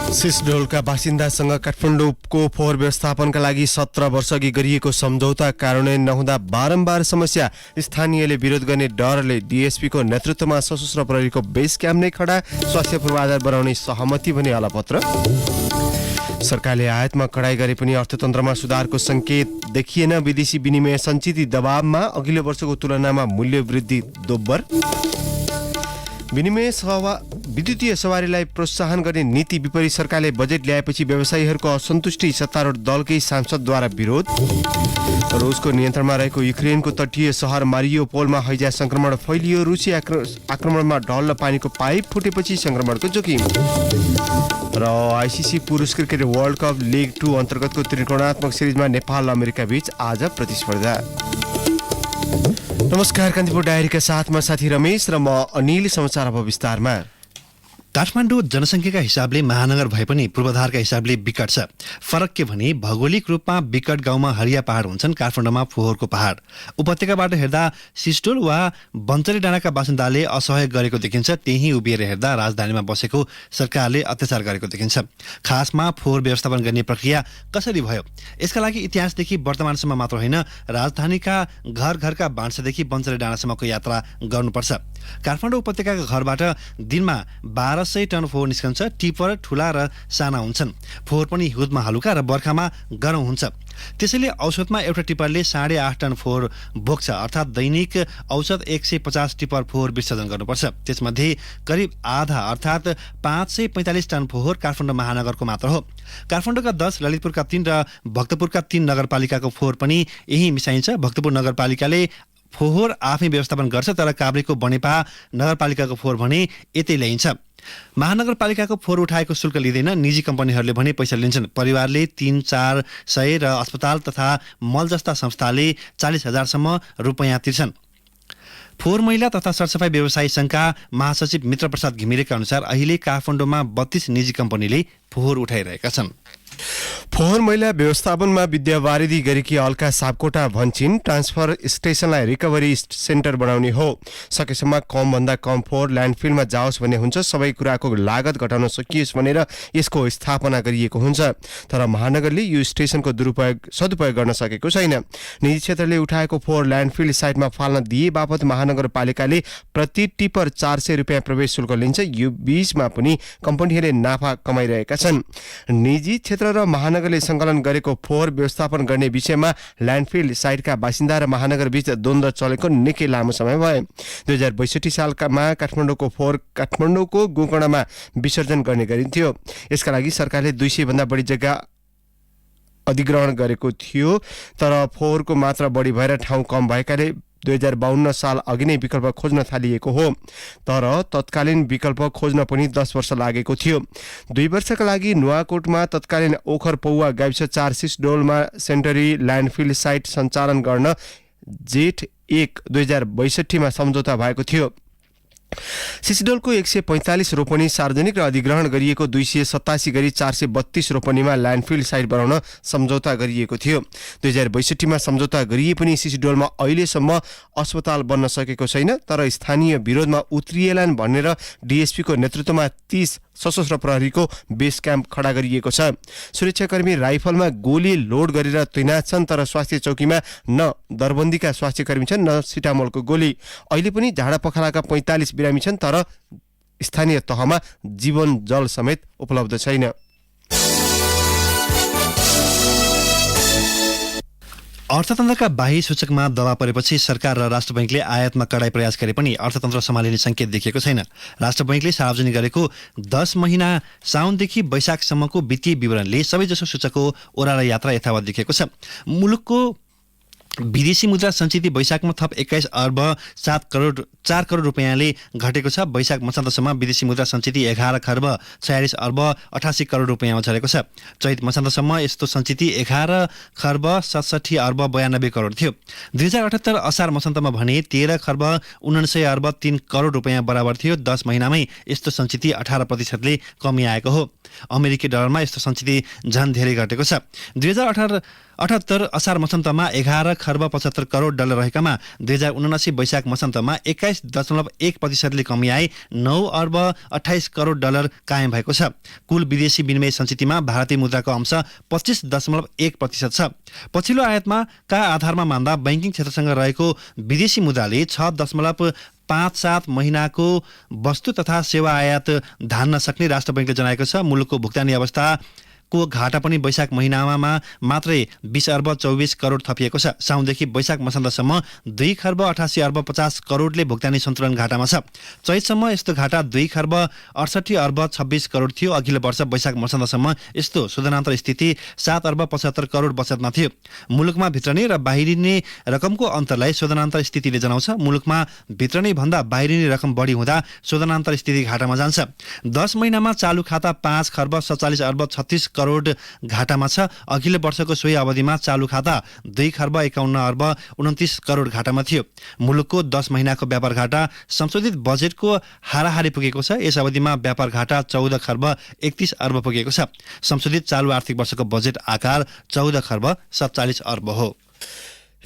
सिसडोलका बासिन्दासँग काठमाडौँको फोहोर व्यवस्थापनका लागि 17 वर्ष अघि गरिएको सम्झौता कार्यान्वयन नहुँदा बारम्बार समस्या, स्थानीयले विरोध गर्ने डरले डीएसपीको नेतृत्वमा सशस्त्र प्रहरीको बेस क्याम्प नै खडा, स्वास्थ्य पूर्वाधार बनाउने सहमति भने अलपत्र। सरकारले आयातमा कडाई गरे पनि अर्थतन्त्रमा सुधारको संकेत देखिएन, विदेशी विनिमय सञ्चित दबावमा अघिल्लो वर्षको तुलनामा मूल्य वृद्धि दोब्बर। विद्युतीय सवारीलाई प्रोत्साहन गर्ने नीति विपरीत सरकारले बजेट ल्याएपछि व्यवसायीहरूको असन्तुष्टि, सत्तारूढ दलकै सांसदद्वारा विरोध। रुसको नियन्त्रणमा रहेको युक्रेनको तटीय सहर मारियोपोलमा हैजा संक्रमण फैलियो, रुसी आक्रमणमा ढल र पानीको पाइप फुटेपछि संक्रमणको जोखिम। र आइसिसी पुरुष क्रिकेट वर्ल्ड कप लिग 2 अन्तर्गतको त्रिकोणात्मक सिरिजमा नेपाल र अमेरिका बीच आज प्रतिस्पर्धा। नमस्कार, कान्तिपुर डायरीका साथमा साथी रमेश र म अनिल। समाचार अब विस्तारमा। काठमाडौँ जनसङ्ख्याका हिसाबले महानगर भए पनि पूर्वाधारका हिसाबले विकट छ। फरक के भने भौगोलिक रूपमा विकट गाउँमा हरिया पहाड हुन्छन्, काठमाडौँमा फोहोरको पहाड। उपत्यकाबाट हेर्दा सिस्टोल वा बन्चरी डाँडाका बासिन्दाले असहयोग गरेको देखिन्छ, त्यही उभिएर हेर्दा राजधानीमा बसेको सरकारले अत्याचार गरेको देखिन्छ। खासमा फोहोर व्यवस्थापन गर्ने प्रक्रिया कसरी भयो, यसका लागि इतिहासदेखि वर्तमानसम्म मात्र होइन, राजधानीका घर घरका भान्सादेखि बन्चरी डाँडासम्मको यात्रा गर्नुपर्छ। काठमाडौँ उपत्यकाका घरबाट दिनमा 1200 टन फोहोर निस्कन्छ। टिपर ठुला र साना हुन्छन्। फोहोर पनि हिउँदमा हलुका र बर्खामा गरौँ हुन्छ। त्यसैले औसतमा एउटा टिपरले 8.5 टन फोहोर बोक्छ, अर्थात् दैनिक औसत 150 टिपर फोहोर विसर्जन गर्नुपर्छ। त्यसमध्ये करिब आधा अर्थात् 545 टन फोहोर काठमाडौँ महानगरको मात्र हो। काठमाडौँका 10, ललितपुरका 3 र भक्तपुरका 3 नगरपालिकाको फोहोर पनि यही मिसाइन्छ। भक्तपुर नगरपालिकाले फोहोर आफै व्यवस्थापन गर्छ, तर काभ्रेको बनेपा नगरपालिकाको फोहोर भने यतै ल्याइन्छ। महानगरपालिकाको फोहोर उठाएको शुल्क लिँदैन, निजी कम्पनीहरूले भने पैसा लिन्छन्। परिवारले 300-400 र अस्पताल तथा मल जस्ता संस्थाले 40,000सम्म रुपैयाँ तिर्छन्। फोहोर मैला तथा सरसफाई व्यवसायी संघका महासचिव मित्रप्रसाद घिमिरेका अनुसार अहिले काठमाडौँमा 32 निजी कम्पनीले फोहोर उठाइरहेका छन्। फोहोर मैला व्यवस्थापनमा विद्यावारिधि गरेकी अल्का सापकोटा भन्छिन्, ट्रान्सफर स्टेसनलाई रिकभरी सेन्टर बनाउने हो। सकेसम्म कमभन्दा कम फोहोर ल्यान्डफिलमा जाओस् भन्ने हुन्छ। सबै कुराको लागत घटाउन सकियोस् भनेर यसको स्थापना गरिएको हुन्छ। तर महानगरले यो स्टेसनको सदुपयोग गर्न सकेको छैन। निजी क्षेत्रले उठाएको फोहोर ल्यान्डफिल साइटमा फाल्न दिए बापत महानगरपालिकाले प्रति टिपर 400 रुपियाँ प्रवेश शुल्क लिन्छ। यो बीचमा पनि कम्पनीहरूले नाफा कमाइरहेका छन्। निजी क्षेत्र र महानगरले सङ्कलन गरेको फोहोर व्यवस्थापन गर्ने विषयमा ल्यान्डफिल साइटका बासिन्दा र महानगर बीच द्वन्द्व चलेको निकै लामो समय भयो। 2062 सालमा काठमाडौँको फोहोर काठमाडौँको गोकर्णमा विसर्जन गर्ने गरिन्थ्यो। यसका लागि सरकारले 200 भन्दा बढी जग्गा अधिग्रहण गरेको थियो, तर फोहोरको मात्रा बढी भएर ठाउँ कम भएकाले 2052 साल अघि नै विकल्प खोज्न थालिएको हो। तर तत्कालीन विकल्प खोज्न पनि 10 वर्ष लागेको थियो। 2 वर्षका लागि नुवाकोटमा तत्कालीन ओखर पौवा गाविस 4 सिसडोलमा सेन्टरी ल्यान्डफिल साइट सञ्चालन गर्न जेठ 1, 2062 मा सम्झौता भएको थियो। सिसडोलको 145 रोपनी सार्वजनिक र अधिग्रहण गरिएको 287 गरी 432 रोपनीमा ल्यान्डफिल साइट बनाउन सम्झौता गरिएको थियो। 2062 मा सम्झौता गरिए पनि सिसडोलमा अहिलेसम्म अस्पताल बन्न सकेको छैन। तर स्थानीय विरोधमा उत्रिएलान् भनेर डीएसपीको नेतृत्वमा 30 सशस्त्र प्रहरीको बेस क्याम्प खडा गरिएको छ। सुरक्षाकर्मी राइफलमा गोली लोड गरेर तैनात छन्, तर स्वास्थ्य चौकीमा न दरबन्दीका स्वास्थ्यकर्मी छन् न सिटामोलको गोली। अहिले पनि झाडा पखालाका 45 बिरामी छन्, तर स्थानीय तहमा जीवन जल समेत उपलब्ध छैन। अर्थतन्त्रका बाह्य सूचकमा दबाव परेपछि सरकार र राष्ट्र बैंकले आयातमा कडाई प्रयास गरे पनि अर्थतन्त्र सम्हालिने संकेत देखिएको छैन। राष्ट्र बैंकले सार्वजनिक गरेको 10 महिना साउनदेखि वैशाखसम्मको वित्तीय विवरणले सबैजसो सूचकको ओह्रालो यात्रा यथावत देखिएको छ। मुलुकको विदेशी मुद्रा सञ्चित वैशाखमा थप 21 अर्ब 4 करोड रुपियाँले घटेको छ। वैशाख मसान्तसम्म विदेशी मुद्रा सञ्चित 11 खर्ब 46 अर्ब 88 करोड रुपियाँमा झरेको छ। चैत मसान्तसम्म यस्तो सञ्चित 11 खर्ब 67 अर्ब 92 करोड थियो। 2078 असार मसान्तमा भने 13 खर्ब 79 अर्ब 3 करोड रुपियाँ बराबर थियो। 10 महिनामै यस्तो सञ्चित 18% कमी आएको हो। अमेरिकी डलरमा यस्तो सञ्चित झन धेरै घटेको छ। 2078 असार मसन्तमा 11 खर्ब 75 करोड डलर रहेकामा 2079 वैशाख मसन्तमा 21.1% कमी आइ 9 अर्ब 28 करोड डलर कायम भएको छ। कुल विदेशी विनिमय सञ्चितमा भारतीय मुद्राको अंश 25.1% छ। पछिल्लो आयातमा का आधारमा मान्दा बैंकिङ क्षेत्रसँग रहेको विदेशी मुद्राले 6.57 महिनाको वस्तु तथा सेवा आयात धान्न सक्ने राष्ट्र बैंकले जनाएको छ। मुलुकको भुक्तानी अवस्थाको घाटा पनि वैशाख महिनामा मात्रै 20 अर्ब 24 करोड थपिएको छ। साउनदेखि वैशाख मसन्तसम्म 2 खर्ब 88 अर्ब 50 करोडले भुक्तानी सन्तुलन घाटामा छ। चैतसम्म यस्तो घाटा 2 खर्ब 68 अर्ब 26 करोड थियो। अघिल्लो वर्ष वैशाख मसन्तसम्म यस्तो शोधनान्तर स्थिति 7 अर्ब 75 करोड बचतमा थियो। मुलुकमा भित्रने र बाहिरिने रकमको अन्तरलाई शोधनान्तर स्थितिले जनाउँछ। मुलुकमा भित्रने भन्दा बाहिरिने रकम बढी हुँदा शोधनान्तर स्थिति घाटामा जान्छ। 10 महिनामा चालु खाता 5 खर्ब 47 अर्ब 36 करोड घाटामा छ। अघिल्लो वर्षको सोही अवधिमा चालु खाता 2 खर्ब 51 अर्ब 29 करोड घाटामा थियो। मुलुकको 10 महिनाको व्यापार घाटा संशोधित बजेटको हाराहारी पुगेको छ। यस अवधिमा व्यापार घाटा 14 खर्ब 31 अर्ब पुगेको छ। संशोधित चालु आर्थिक वर्षको बजेट आकार 14 खर्ब 47 अर्ब हो।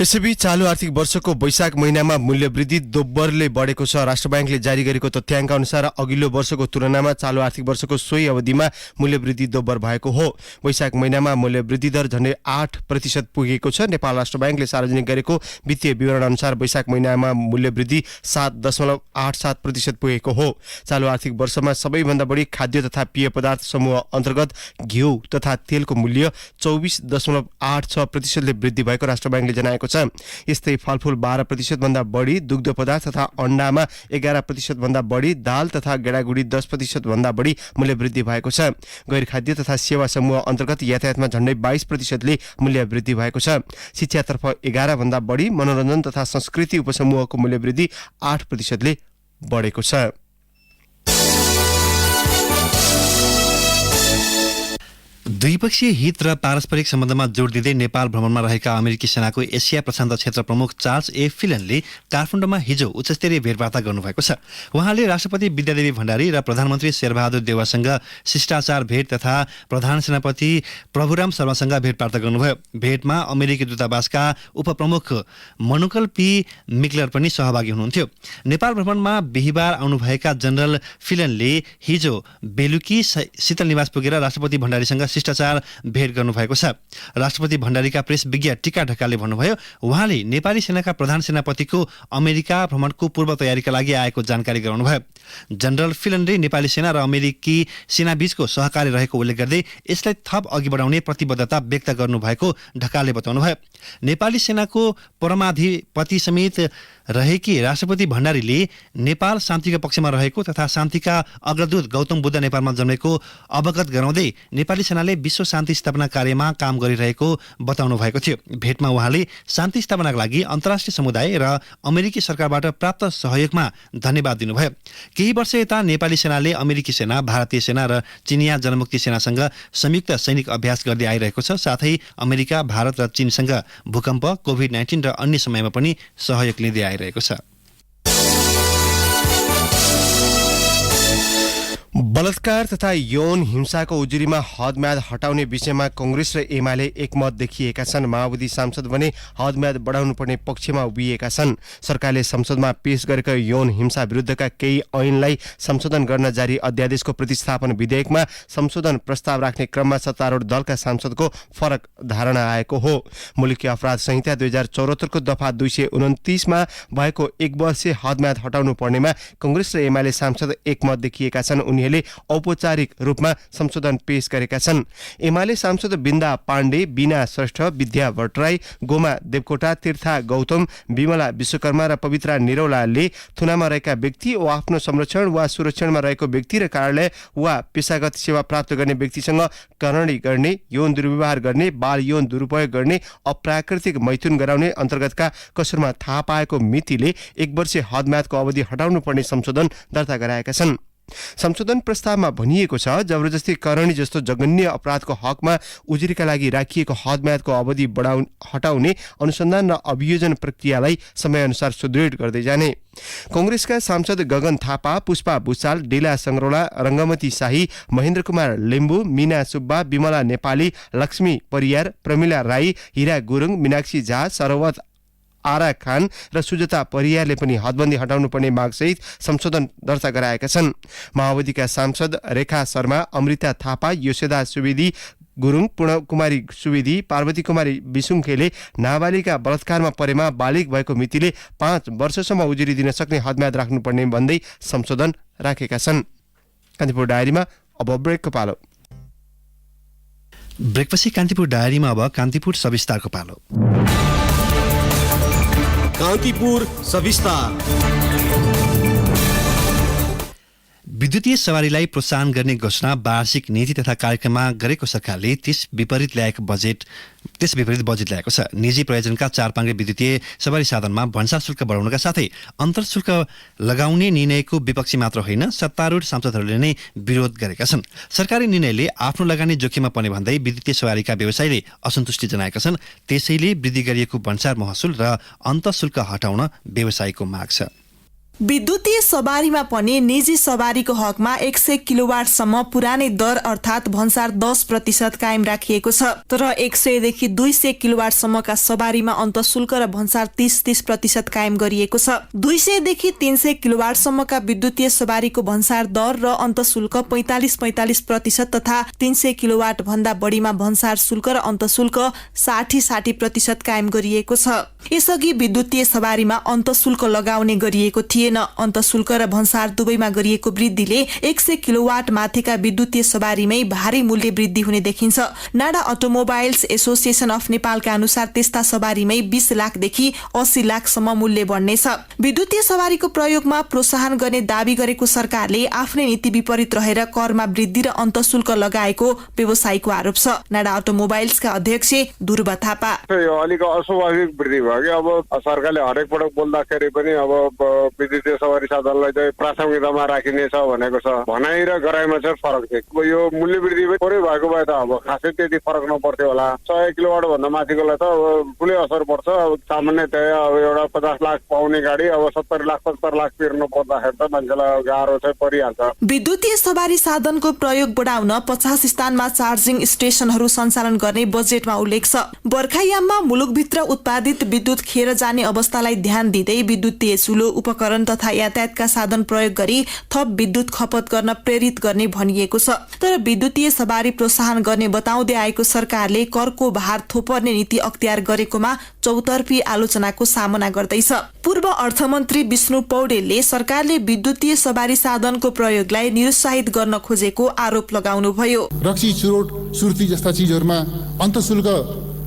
यसैबीच चालू आर्थिक वर्षको वैशाख महिनामा मूल्यवृद्धि दोब्बरले बढेको छ। राष्ट्र बैंकले जारी गरेको तथ्याङ्क अनुसार अघिल्लो वर्षको तुलनामा चालू आर्थिक वर्षको सोही अवधिमा मूल्यवृद्धि दोब्बर भएको हो। वैशाख महिनामा मूल्यवृद्धि दर झन्डै 8% पुगेको छ। नेपाल राष्ट्र बैंकले सार्वजनिक गरेको वित्तीय विवरण अनुसार वैशाख महिनामा मूल्यवृद्धि 7.87% पुगेको हो। चालू आर्थिक वर्षमा सबैभन्दा बढी खाद्य तथा पेय पदार्थ समूह अन्तर्गत घिउ तथा तेलको मूल्य 24.86% वृद्धि भएको राष्ट्र बैंकले जनाएको छ। यस्तै फलफूल 12% भन्दा बढी, दुग्ध पदार्थ तथा अण्डामा 11% भन्दा बढी, दाल तथा गेडागुडी 10% भन्दा बढी मूल्य वृद्धि भएको छ। गैर खाद्य तथा सेवा समूह अन्तर्गत यातायातमा झन्डै 22%ले मूल्य वृद्धि भएको छ। शिक्षातर्फ 11 भन्दा बढी, मनोरञ्जन तथा संस्कृति उपसमूहको मूल्य वृद्धि 8%ले बढेको छ। द्विपक्षीय हित र पारस्परिक सम्बन्धमा जोड दिँदै नेपाल भ्रमणमा रहेका अमेरिकी सेनाको एसिया प्रशान्त क्षेत्र प्रमुख चार्ल्स ए फिलनले काठमाडौँमा हिजो उच्चस्तरीय भेटवार्ता गर्नुभएको छ। उहाँले राष्ट्रपति विद्यादेवी भण्डारी र प्रधानमन्त्री शेरबहादुर देउवासँग शिष्टाचार भेट तथा प्रधान सेनापति प्रभुराम शर्मासँग भेटवार्ता गर्नुभयो। भेटमा अमेरिकी दूतावासका उपप्रमुख मनुकल पी मिक्लर पनि सहभागी हुनुहुन्थ्यो। नेपाल भ्रमणमा बिहिबार आउनुभएका जनरल फिलनले हिजो बेलुकी शीतल निवास पुगेर राष्ट्रपति भण्डारीसँग शिष्टाचार भेट गर्नुभएको छ। राष्ट्रपति भण्डारीका प्रेस विज्ञ टीका ढकालले भन्नुभयो, उहाँले नेपाली सेनाका प्रधान सेनापतिको अमेरिका भ्रमणको पूर्व तयारीका लागि आएको जानकारी गराउनुभयो। जनरल फिलनले नेपाली सेना र अमेरिकी सेनाबीचको सहकार्य रहेको उल्लेख गर्दै यसलाई थप अघि बढाउने प्रतिबद्धता व्यक्त गर्नुभएको ढकालले बताउनुभयो। नेपाली सेनाको परमाधिपति समेत रहेकी राष्ट्रपति भण्डारीले नेपाल शान्तिको पक्षमा रहेको तथा शान्तिका अग्रदूत गौतम बुद्ध नेपालमा जन्मेको अवगत गराउँदै नेपाली सेनाले विश्व शान्ति स्थापना कार्यमा काम गरिरहेको बताउनु भएको थियो। भेटमा उहाँले शान्ति स्थापनाका लागि अन्तर्राष्ट्रिय समुदाय र अमेरिकी सरकारबाट प्राप्त सहयोगमा धन्यवाद दिनुभयो। केही वर्ष यता नेपाली सेनाले अमेरिकी सेना, भारतीय सेना र चिनिया जनमुक्ति सेनासँग संयुक्त सैनिक अभ्यास गर्दै आइरहेको छ। साथै अमेरिका, भारत र चीनसँग भूकम्प, कोभिड-19 र अन्य समयमा पनि सहयोग लिँदै आइरहेको छ। बलात्कार तथा यौन हिंसाको उजुरीमा हदम्याद हटाउने विषयमा कांग्रेस र एमाले एकमत देखिएका छन्। माओवादी सांसद भने हदम्याद बढाउनु पर्ने पक्षमा उभिएका छन्। सरकारले संसदमा पेश गरेका यौन हिंसा विरुद्धका केही ऐनलाई संशोधन गर्न जारी अध्यादेशको प्रतिस्थापन विधेयकमा संशोधन प्रस्ताव राख्ने क्रममा सत्तारूढ दलका सांसदको फरक धारणा आएको हो। मुलुकी अपराध संहिता 2074 को दफा 229 मा भएको 1 वर्षीय हदम्याद हटाउनु पर्नेमा कांग्रेस र एमाले सांसद एकमत देखिएका छन्। उनीहरूले औपचारिक रूपमा संशोधन पेश गरेका छन्। एमाले सांसद बिन्दा पाण्डे, बीना श्रेष्ठ, विद्या भट्टराई, गोमा देवकोटा, तीर्था गौतम, विमला विश्वकर्मा र पवित्रा निरौलाले थुनामा रहेका व्यक्ति वा आफ्नो संरक्षण वा सुरक्षणमा रहेको व्यक्ति र कार्यालय वा पेशागत सेवा प्राप्त गर्ने व्यक्तिसँग करणी गर्ने, यौन दुर्व्यवहार गर्ने, बाल यौन दुरुपयोग गर्ने, अप्राकृतिक मैथुन गराउने अन्तर्गतका कसुरमा थाहा पाएको मितिले 1 वर्षीय हदम्यादको अवधि हटाउनु पर्ने संशोधन दर्ता गराएका छन्। संशोधन प्रस्तावमा भनिएको छ जबरजस्ती करणी जस्तो जघन्य अपराधको हकमा उजुरीका लागि राखिएको हदम्यादको अवधि हटाउने अनुसन्धान र अभियोजन प्रक्रियालाई समयअनुसार सुदृढ गर्दै जाने। कांग्रेसका सांसद गगन थापा, पुष्पा भुसाल, डिला संग्रौला, रंगमती शाही, महेन्द्र कुमार लिम्बू, मीना सुब्बा, विमला नेपाली, लक्ष्मी परियार, प्रमिला राई, हिरा गुरुङ, मीनाक्षी झा, सरवत आरा खान र सुजता परियारले पनि हदबन्दी हटाउनुपर्ने मागसहित संशोधन दर्ता गराएका छन्। माओवादीका सांसद रेखा शर्मा, अमृता थापा, योसेदा सुवेदी गुरुङ, पूर्णकुमारी सुवेदी, पार्वती कुमारी विसुङखेले नाबालिका बलात्कारमा परेमा बालिग भएको मितिले 5 वर्षसम्म उजुरी दिन सक्ने हदम्याद राख्नुपर्ने भन्दै संशोधन राखेका छन्। कान्तिपुर डायरीमा अब ब्रेकको पालो। ब्रेकपछि कान्तिपुर डायरीमा अब कान्तिपुर सविस्तारको पालो। कान्तिपुर सविस्तार। विद्युतीय सवारीलाई प्रोत्साहन गर्ने घोषणा वार्षिक नीति तथा कार्यक्रममा गरेको सरकारले त्यस विपरीत बजेट ल्याएको छ। निजी प्रयोजनका 4 पाङ्ग्रे विद्युतीय सवारी साधनमा भन्सार शुल्क बढाउनका साथै अन्तर शुल्क लगाउने निर्णयको विपक्षी मात्र होइन, सत्तारूढ सांसदहरूले नै विरोध गरेका छन्। सरकारी निर्णयले आफ्नो लगानी जोखिममा पर्ने भन्दै विद्युतीय सवारीका व्यवसायीले असन्तुष्टि जनाएका छन्। त्यसैले वृद्धि गरिएको भन्सार महसुल र अन्तर शुल्क हटाउन व्यवसायीको माग छ। विद्युतीय सवारीमा पनि निजी सवारीको हकमा 100 किलोवाटसम्म पुरानै दर अर्थात् भन्सार 10% कायम राखिएको छ। तर 100 देखि 200 किलोवाटसम्मका सवारीमा अन्तशुल्क र भन्सार 30% कायम गरिएको छ। 200 देखि 300 किलोवाटसम्मका विद्युतीय सवारीको भन्सार दर र अन्तशुल्क 45% तथा 300 किलोवाट भन्दा बढीमा भन्सार शुल्क र अन्तशुल्क 60% कायम गरिएको छ। यसअघि विद्युतीय सवारीमा अन्तशुल्क लगाउने गरिएको थिएन। अन्तशुल्क र भन्सार दुवैमा गरिएको वृद्धिले 100 किलोवाट माथिका विद्युतीय सवारीमै भारी मूल्य वृद्धि हुने देखिन्छ। नाडा अटोमोबाइल्स एसोसिएसन अफ नेपालका अनुसार त्यस्ता सवारीमै 20 लाखदेखि 80 लाखसम्म मूल्य बढ्नेछ। विद्युतीय सवारीको प्रयोगमा प्रोत्साहन गर्ने दावी गरेको सरकारले आफ्नै नीति विपरीत रहेर करमा वृद्धि र अन्तशुल्क लगाएको व्यवसायीको आरोप छ। नाडा अटोमोबाइल्सका अध्यक्ष ध्रुव थापा, यो अलिक अस्वाभाविक वृद्धि भयो कि अब सरकारले हरेक पटक बोल्दाखेरि पनि अब विद्युतीय सवारी साधनलाई चाहिँ प्राथमिकतामा राखिनेछ भनेको छ। भनाइ र गराइमा चाहिँ फरक छ। यो मूल्य वृद्धि थोरै भएको भए त अब खासै त्यति फरक नपर्थ्यो होला। 100 किलोवाट भन्दा माथिकोलाई त अब ठुलै असर पर्छ। अब सामान्यतया अब एउटा 50 लाख पाउने गाडी अब 70 लाख 75 लाख तिर्नु पर्दाखेरि त मान्छेलाई गाह्रो चाहिँ परिहाल्छ। विद्युतीय सवारी साधनको प्रयोग बढाउन 50 स्थानमा चार्जिङ स्टेशनहरू सञ्चालन गर्ने बजेटमा उल्लेख छ। बर्खायाममा मुलुकभित्र उत्पादित विद्युत खेर जाने अवस्थालाई ध्यान दिँदै विद्युतीय चुलो, उपकरण तथा यातायातका साधन प्रयोग गरी थप विद्युत खपत गर्न प्रेरित गर्ने भनिएको छ। तर विद्युतीय सवारी प्रोत्साहन गर्ने बताउँदै आएको सरकारले करको भार थोपर्ने नीति अख्तियार गरेकोमा चौतर्फी आलोचनाको सामना गर्दैछ। पूर्व अर्थमन्त्री विष्णु पौडेलले सरकारले विद्युतीय सवारी साधनको प्रयोगलाई निरुत्साहित गर्न खोजेको आरोप लगाउनुभयो। रक्सी, चुरोट, सुर्ती जस्ता चीजहरूमा अन्तशुल्क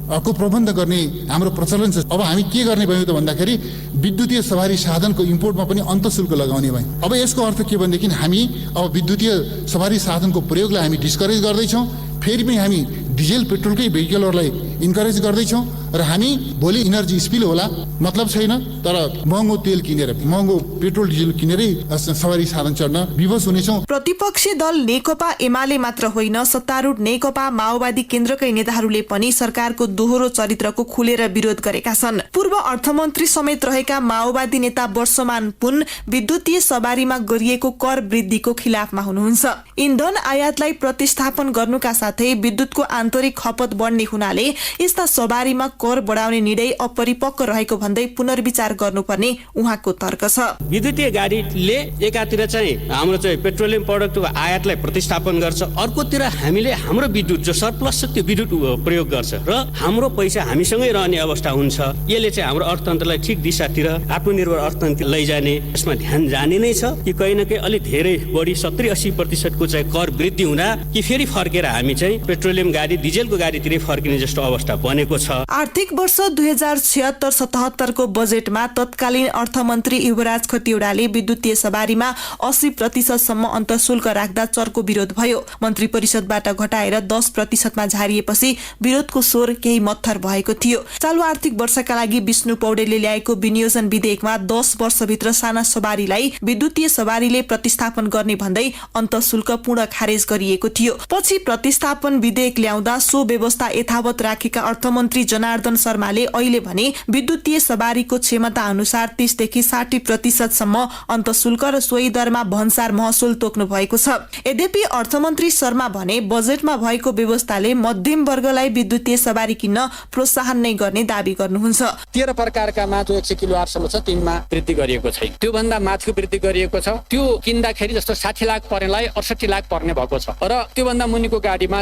को प्रबन्ध गर्ने हाम्रो प्रचलन छ। अब हामी के गर्ने भयो त भन्दाखेरि विद्युतीय सवारी साधनको इम्पोर्टमा पनि अन्तशुल्क लगाउने भयो। अब यसको अर्थ के भनेदेखि हामी अब विद्युतीय सवारी साधनको प्रयोगलाई हामी डिस्करेज गर्दैछौँ। फेरि पनि हामी डिजेल पेट्रोलकै भेहिकलहरूलाई इन्करेज गर्दैछौँ र हामी भोलि इनर्जी स्पिल होला मतलब छैन। तर महँगो तेल किनेर, महँगो पेट्रोल डिजेल किनेरै सवारी साधन चढ्न विवश हुनेछौँ। प्रतिपक्षी दल नेकपा एमाले मात्र होइन, सत्तारूढ नेकपा माओवादी केन्द्रकै नेताहरूले पनि सरकारको दोहोरो चरित्रको खुलेर विरोध गरेका छन्। पूर्व अर्थमन्त्री समेत रहेका माओवादी नेता वर्षमान पुन विद्युतीय सवारीमा गरिएको कर वृद्धिको खिलाफमा हुनुहुन्छ। इन्धन आयातलाई प्रतिस्थापन गर्नुका साथै विद्युतको आन्तरिक खपत बढ्ने हुनाले यस्ता सवारीमा कर बढाउने निर्णय अपरिपक्व रहेको भन्दै पुनर्विचार गर्नुपर्ने उहाँको तर्क छ। विद्युतीय गाडीले एकातिर चाहिँ हाम्रो चाहिँ पेट्रोलियम प्रडक्टको आयातलाई प्रतिस्थापन गर्छ, अर्कोतिर हामीले हाम्रो विद्युत जो सरप्लस छ त्यो विद्युत प्रयोग गर्छ र हाम्रो पैसा हामीसँगै रहने अवस्था हुन्छ। यसले चाहिँ हाम्रो अर्थतन्त्रलाई ठिक दिशातिर आत्मनिर्भर अर्थतन्त्र लैजाने, यसमा ध्यान जाने नै छ कि कहीँ न कहीँ अलिक धेरै बढी 70-80% को चाहिँ कर वृद्धि हुँदा कि फेरि फर्केर हामी चाहिँ पेट्रोलियम गाडी, डिजेलको गाडीतिरै फर्किने जस्तो अवस्था बनेको छ। आर्थिक वर्ष 2076-77 को बजेटमा तत्कालीन अर्थमन्त्री युवराज खतिवड़ाले विद्युतीय सवारीमा 80% सम्म अन्तशुल्क राख्दा चर्को विरोध भयो। मन्त्री परिषदबाट घटाएर 10% मा झारिएपछि विरोधको स्वर केही मत्थर भएको थियो। चालू आर्थिक वर्षका लागि विष्णु पौडेलले ल्याएको विनियोजन विधेयकमा 10 वर्षभित्र साना सवारीलाई विद्युतीय सवारीले प्रतिस्थापन गर्ने भन्दै अन्तशुल्क पूर्ण खारेज गरिएको थियो। पछि प्रतिस्थापन विधेयक ल्याउँदा सो व्यवस्था यथावत राखेका अर्थमन्त्री जनार्दन शर्माले अहिले भने विद्युतीय सवारीको क्षमता अनुसार 30 देखि 60% सम्म अन्तशुल्क र सोही दरमा भन्सार महसुल तोक्नु भएको छ। यद्यपि अर्थमन्त्री शर्मा भने बजेटमा भएको व्यवस्थाले मध्यम वर्गलाई विद्युतीय सवारी किन्न प्रोत्साहन नै गर्ने दावी गर्नुहुन्छ। 13 प्रकारकामा जो 100 किलोवाटसम्म छ तिनमा वृद्धि गरिएको छैन। त्यो भन्दा माथिको वृद्धि गरिएको छ। त्यो किन्दाखेरि जस्तो 60 लाख पर्नेलाई 68 लाख पर्ने भएको छ र त्यो भन्दा मुनिको गाडीमा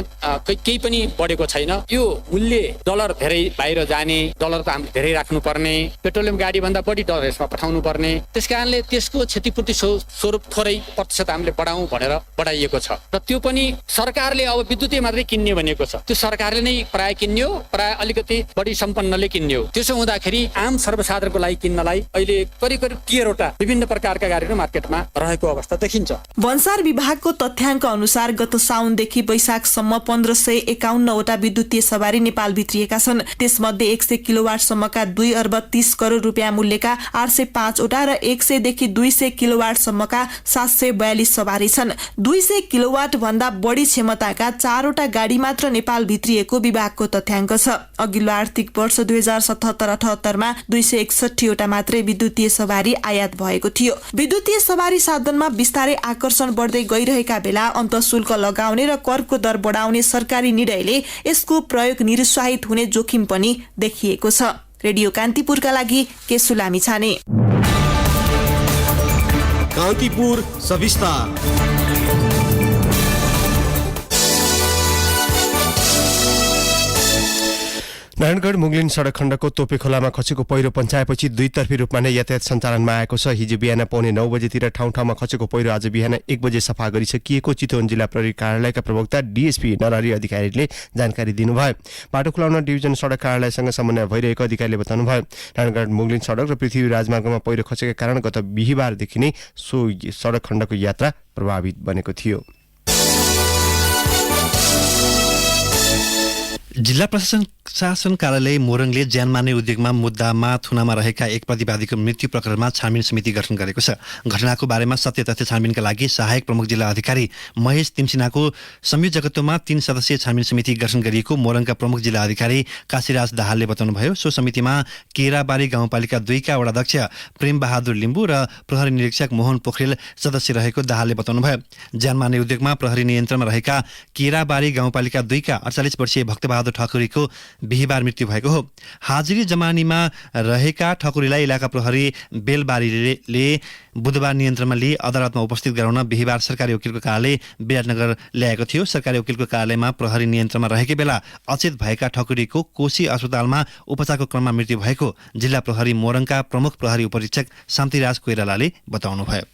केही पनि बढेको छैन। यो मूल्य डलर धेरै बाहिर जाने, डलर त हामीले धेरै राख्नु पर्ने, पेट्रोलियम गाडी भन्दा बढी डलर यसमा पठाउनु पर्ने, त्यसकारणले त्यसको क्षतिपूर्ति स्वरूप थोरै प्रतिशत हामीले बढाउँ भनेर बढाइएको छ। र त्यो पनि सरकारले अब विद्युतीय मात्रै किन्ने भनेको छ। त्यो सरकारले नै प्राय किन्यो, प्राय अलिकति बढी सम्पन्नले किन्यो। त्यसो हुँदाखेरि आम सर्वसाधारणको लागि किन्नलाई अहिले करिब 13 वटा विभिन्न प्रकारका गाडीहरू मार्केटमा रहेको अवस्था देखिन्छ। भन्सार विभागको तथ्याङ्क अनुसार गत साउनदेखि वैशाखसम्म 1551 वटा विद्युतीय सवारी नेपाल भित्रिएका छन्। त्यसमध्ये 100 किलोवाटसम्मका 2 अर्ब 30 करोड रुपियाँ मूल्यका 805 वटा र 100 देखि 200 किलोवाटसम्मका 742 सवारी छन्। 200 किलोवाट भन्दा बढी क्षमताका 4 वटा गाडी मात्र नेपाल भित्रिएको विभागको तथ्याङ्क छ। अघिल्लो आर्थिक वर्ष 2077-78 मा 261 वटा मात्रै विद्युतीय सवारी आयात भएको थियो। विद्युतीय सवारी साधनमा बिस्तारै आकर्षण बढ्दै गइरहेका बेला अन्तशुल्क लगाउने र करको दर बढाउने सरकारी निर्णयले यसको प्रयोग निरुत्साहित हुने जोखिम पनि देखिएको छ। रेडियो कान्तिपुरका लागि केशु लामिछाने। कान्तिपुर सविस्तार। नारायणगढ मुगलिन सडक खण्डको तोपे खोलामा खसेको पहिरो पञ्चाएपछि दुईतर्फी रूपमा नै यातायात सञ्चालनमा आएको छ। हिजो बिहान पौने 9 बजेतिर ठाउँ ठाउँमा खसेको पहिरो आज बिहान 1 बजे सफा गरिसकिएको चितवन जिल्ला प्रहरी कार्यालयका प्रवक्ता डीएसपी नरहरि अधिकारीले जानकारी दिनुभयो। बाटो खुलाउन डिभिजन सडक कार्यालयसँग समन्वय भइरहेको अधिकारीले बताउनुभयो। नारायणगढ मुगलिन सडक र पृथ्वी राजमार्गमा पहिरो खसेका कारण गत बिहिबारदेखि नै सो सडक खण्डको यात्रा प्रभावित बनेको थियो। जिल्ला प्रशासन कार्यालय मोरङले ज्यान मार्ने उद्योगमा मुद्दामा थुनामा रहेका एक प्रतिवादीको मृत्यु प्रकरणमा छानबिन समिति गठन गरेको छ। घटनाको बारेमा सत्य तथ्य छानबिनका लागि सहायक प्रमुख जिल्ला अधिकारी महेश तिमसिनाको संयोजकत्वमा 3 सदस्यीय छानबिन समिति गठन गरिएको मोरङका प्रमुख जिल्ला अधिकारी काशीराज दाहालले बताउनुभयो। सो समितिमा केराबारी गाउँपालिका 2 का वडाध्यक्ष प्रेम बहादुर लिम्बू र प्रहरी निरीक्षक मोहन पोखरेल सदस्य रहेको दाहालले बताउनुभयो। ज्यान मार्ने उद्योगमा प्रहरी नियन्त्रणमा रहेका केराबारी गाउँपालिका 2 का 48 वर्षीय भक्तबहादुर ठकुरीको बिहिबार मृत्यु भएको हो। हाजिरी जमानीमा रहेका ठकुरीलाई इलाका प्रहरी बेलबारीले बुधबार नियन्त्रणमा लिई अदालतमा उपस्थित गराउन बिहिबार सरकारी वकिलको कार्यालय विराटनगर ल्याएको थियो। सरकारी वकिलको कार्यालयमा प्रहरी नियन्त्रणमा रहेकै बेला अचेत भएका ठकुरीको कोशी अस्पतालमा उपचारको क्रममा मृत्यु भएको जिल्ला प्रहरी मोरङका प्रमुख प्रहरी उपरीक्षक शान्तिराज कोइरालाले बताउनुभयो।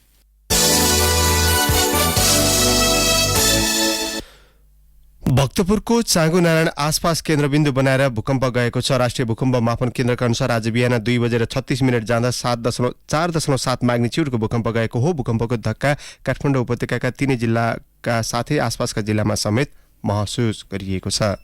भक्तपुरको चाँगु नारायण आसपास केन्द्रबिन्दु बनाएर भूकम्प गएको छ। राष्ट्रिय भूकम्प मापन केन्द्रका अनुसार आज बिहान 2:36 जाँदा 4.7 म्याग्निच्युडको भूकम्प गएको हो। भूकम्पको धक्का काठमाडौँ उपत्यकाका 3 जिल्लाका साथै आसपासका जिल्लामा समेत महसुस गरिएको छ।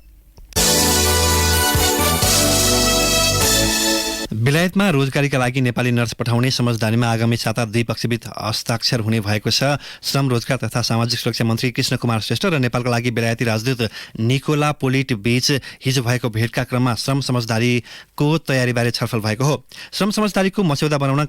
बेलायतमा रोजगारीका लागि नेपाली नर्स पठाउने समझदारीमा आगामी साता 2 पक्षबीच हस्ताक्षर हुने भएको छ। श्रम रोजगार तथा सामाजिक सुरक्षा मन्त्री कृष्ण कुमार श्रेष्ठ र नेपालका लागि बेलायती राजदूत निकोला पोलिट बीच हिजो भएको भेटका क्रममा श्रम समझदारीको तयारीबारे छलफल भएको हो। श्रम समझदारीको मस्यौदा बनाउन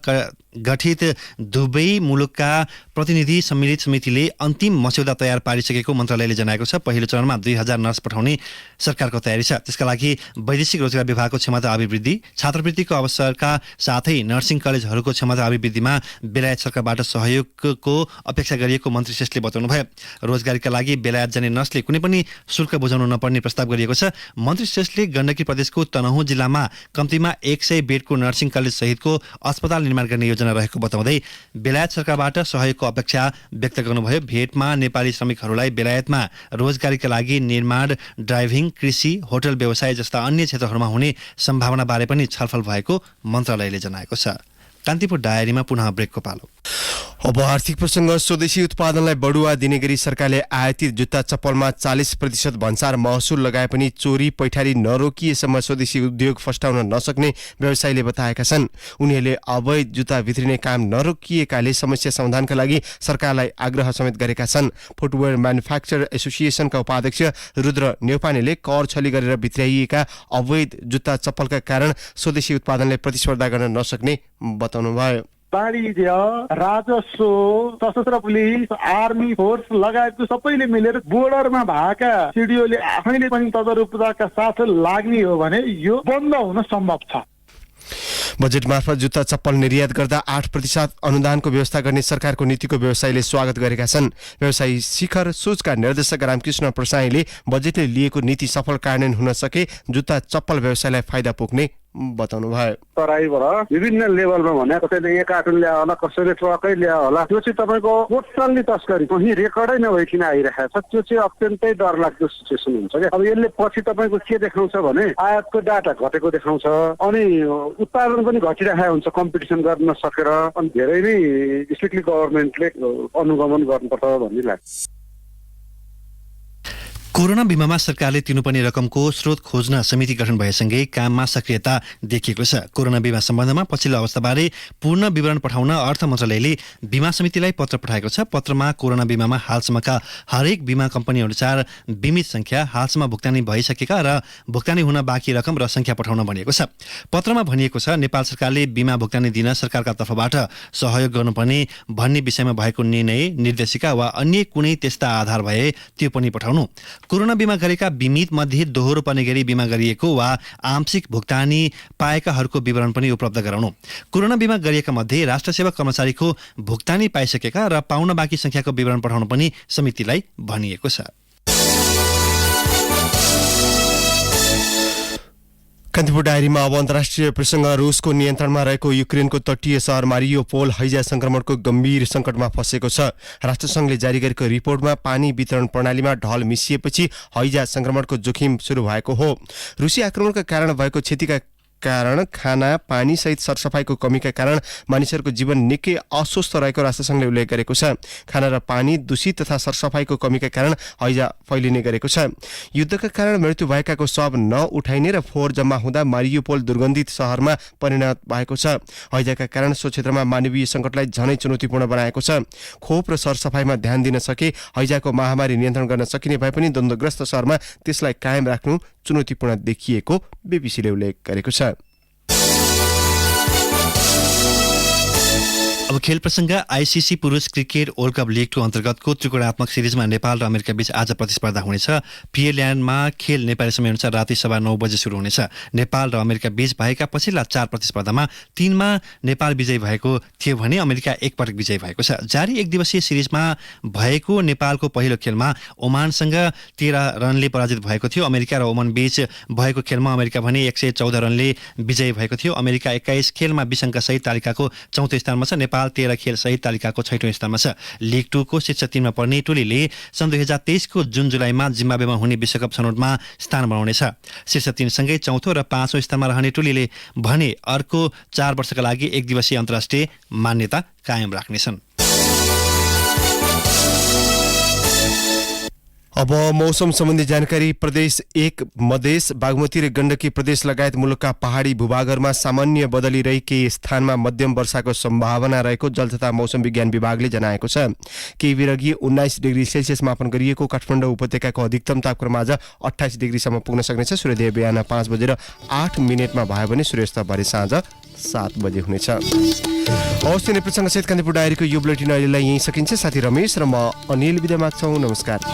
गठित दुवै मुलुकका प्रतिनिधि सम्मिलित समितिले अन्तिम मस्यौदा तयार पारिसकेको मन्त्रालयले जनाएको छ। पहिलो चरणमा 2000 नर्स पठाउने सरकारको तयारी छ। त्यसका लागि वैदेशिक रोजगार विभागको क्षमता अभिवृद्धि, छात्रवृत्तिको अवसरका साथै नर्सिङ कलेजहरूको क्षमता अभिवृद्धिमा बेलायत सरकारबाट सहयोगको अपेक्षा गरिएको मन्त्री श्रेष्ठले बताउनुभयो। रोजगारीका लागि बेलायत जाने नर्सले कुनै पनि शुल्क बुझाउनु नपर्ने प्रस्ताव गरिएको छ। मन्त्री श्रेष्ठले गण्डकी प्रदेशको तनहुँ जिल्लामा कम्तीमा 100 बेडको नर्सिङ कलेज सहितको अस्पताल निर्माण गर्ने योजना रहेको बताउँदै बेलायत सरकारबाट सहयोगको अपेक्षा व्यक्त गर्नुभयो। भेटमा नेपाली श्रमिकहरूलाई बेलायतमा रोजगारीका लागि निर्माण, ड्राइभिङ, कृषि, होटल व्यवसाय जस्ता अन्य क्षेत्रहरूमा हुने सम्भावना बारे पनि छलफल भएको मन्त्रालयले जनाएको छ। कान्तिपुर डायरीमा पुनः ब्रेकको पालो। अब आर्थिक प्रसङ्ग। स्वदेशी उत्पादनलाई बढुवा दिने गरी सरकारले आयातित जुत्ता चप्पलमा 40% भन्सार महसुल लगाए पनि चोरी पैठारी नरोकिएसम्म स्वदेशी उद्योग फस्टाउन नसक्ने व्यवसायीले बताएका छन्। उनीहरूले अवैध जुत्ता भित्रिने काम नरोकिएकाले समस्या समाधानका लागि सरकारलाई आग्रह समेत गरेका छन्। फुटवेयर म्यानुफ्याक्चर एसोसिएसनका उपाध्यक्ष रुद्र न्यौपानेले कर छली गरेर भित्राइएका अवैध जुत्ता चप्पलका कारण स्वदेशी उत्पादनले प्रतिस्पर्धा गर्न नसक्ने बताउनुभयो। वाणिज्य, राजस्व, सशस्त्र पुलिस, आर्मी फोर्स लगायतको सबैले मिलेर बोर्डरमा भएका सिडिओले आफैले पनि तदरुपताका साथ लाग्ने हो भने यो बन्द हुन सम्भव छ। बजेट मार्फत जुत्ता चप्पल निर्यात गर्दा 8% अनुदानको व्यवस्था गर्ने सरकारको नीतिको व्यवसायीले स्वागत गरेका छन्। व्यवसायी शिखर सोचका निर्देशक रामकृष्ण प्रसाईले बजेटले लिएको नीति सफल कार्यान्वयन हुन सके जुत्ता चप्पल व्यवसायलाई फाइदा पुग्ने बताउनु भयो। तराईबाट विभिन्न लेभलमा भने कसैले 1 कार्टुन ल्यायो होला, कसैले ट्रकै ल्यायो होला। त्यो चाहिँ तपाईँको टोटल्ली तस्करी कहीँ रेकर्डै नभइकन आइरहेको छ। त्यो चाहिँ अत्यन्तै डरलाग्दो सिचुएसन हुन्छ क्या। अब यसले पछि तपाईँको के देखाउँछ भने आयातको डाटा घटेको देखाउँछ, अनि उत्पादन पनि घटिरहेको हुन्छ कम्पिटिसन गर्न सकेर। अनि धेरै नै स्ट्रिक्टली गभर्मेन्टले अनुगमन गर्नुपर्छ भन्ने लाग्छ। कोरोना बिमामा सरकारले तिर्नुपर्ने रकमको स्रोत खोज्न समिति गठन भएसँगै काममा सक्रियता देखिएको छ। कोरोना बिमा सम्बन्धमा पछिल्लो अवस्थाबारे पूर्ण विवरण पठाउन अर्थ मन्त्रालयले बिमा समितिलाई पत्र पठाएको छ। पत्रमा कोरोना बिमामा हालसम्मका हरेक बिमा कम्पनी अनुसार बीमित संख्या, हालसम्म भुक्तानी भइसकेका र भुक्तानी हुन बाँकी रकम र संख्या पठाउन भनिएको छ। पत्रमा भनिएको छ नेपाल सरकारले बिमा भुक्तानी दिन सरकारका तर्फबाट सहयोग गर्नुपर्ने भन्ने विषयमा भएको निर्णय, निर्देशिका वा अन्य कुनै त्यस्ता आधार भए त्यो पनि पठाउनु। कोरोना बिमा गरेका बीमित मध्ये दोहोरो पर्ने गरी बिमा गरिएको वा आंशिक भुक्तानी पाएकाहरूको विवरण पनि उपलब्ध गराउनु। कोरोना बिमा गरिएका मध्ये राष्ट्र सेवा कर्मचारीको भुक्तानी पाइसकेका र पाउन बाँकी संख्याको विवरण पठाउनु पनि समितिलाई भनिएको छ। कान्तिपुर डायरीमा अब अन्तर्राष्ट्रिय प्रसङ्ग। रुसको नियन्त्रणमा रहेको युक्रेनको तटीय सहर मारियोपोल हैजा संक्रमणको गम्भीर सङ्कटमा फँसेको छ। राष्ट्रसङ्घले जारी गरेको रिपोर्टमा पानी वितरण प्रणालीमा ढल मिसिएपछि हैजा संक्रमणको जोखिम सुरु भएको हो। रुसी आक्रमणका कारण भएको क्षतिका कारण खाना, पानी सहित सरसफाईको कमीका कारण मानिसहरूको जीवन निकै अस्वस्थ रहेको राष्ट्रसङ्घले उल्लेख गरेको छ। खाना र पानी दूषित तथा सरसफाईको कमीका कारण हैजा फैलिने गरेको छ। युद्धका कारण मृत्यु भएकाको शव नउठाइने र फोहोर जम्मा हुँदा मारियोपोल दुर्गन्धित सहरमा परिणत भएको छ। हैजाका कारण सो क्षेत्रमा मानवीय सङ्कटलाई झनै चुनौतीपूर्ण बनाएको छ। खोप र सरसफाईमा ध्यान दिन सके हैजाको महामारी नियन्त्रण गर्न सकिने भए पनि द्वन्द्वग्रस्त सहरमा त्यसलाई कायम राख्नु चुनौतीपूर्ण देखिएको बीबीसीले उल्लेख गरेको छ। अब खेल प्रसङ्ग। आइसिसी पुरुष क्रिकेट वर्ल्ड कप लिग 2 अन्तर्गतको त्रिकोणात्मक सिरिजमा नेपाल र अमेरिका बीच आज प्रतिस्पर्धा हुनेछ। पिएल्यान्डमा खेल नेपाली समयअनुसार राति 9:15 बजे सुरु हुनेछ। नेपाल र अमेरिका बीच भएका पछिल्ला 4 प्रतिस्पर्धामा 3मा नेपाल विजयी भएको थियो भने अमेरिका एक पटक विजयी भएको छ। जारी एक दिवसीय सिरिजमा भएको नेपालको पहिलो खेलमा ओमानसँग 13 रनले पराजित भएको थियो। अमेरिका र ओमान बीच भएको खेलमा अमेरिका भने 114 रनले विजयी भएको थियो। अमेरिका 21 खेलमा 20 अङ्कसहित तालिकाको 4औं स्थानमा छ। नेपाल 13 खेल सहित तालिकाको 6औं स्थानमा छ। लिग 2 को शीर्ष 3मा पर्ने टोलीले सन् 2023 को जुन जुलाईमा जिम्बाब्वेमा हुने विश्वकप छनौटमा स्थान बनाउनेछ। शीर्ष 3 सँगै 4औं र 5औं स्थानमा रहने टोलीले भने अर्को 4 वर्षका लागि एक दिवसीय अन्तर्राष्ट्रिय मान्यता कायम राख्नेछन्। अब मौसम सम्बन्धी जानकारी। प्रदेश 1 मधेस, बागमती र गण्डकी प्रदेश लगायत मुलुकका पहाडी भूभागहरूमा सामान्य बदली रही केही स्थानमा मध्यम वर्षाको सम्भावना रहेको जल तथा मौसम विज्ञान विभागले जनाएको छ। केही बेरअघि 19 डिग्री सेल्सियस मापन गरिएको काठमाडौँ उपत्यकाको अधिकतम तापक्रम आज 28 डिग्रीसम्म पुग्न सक्नेछ। सूर्योदय बिहान 5:08 भयो भने सूर्यास्त भरे साँझ 7 बजे हुनेछ। हवस्, प्रसङ्गसहित कान्तिपुर डायरीको यो बुलेटिन अहिलेलाई यहीँ सकिन्छ। साथी रमेश र म अनिल बिदा माग्छौँ। नमस्कार।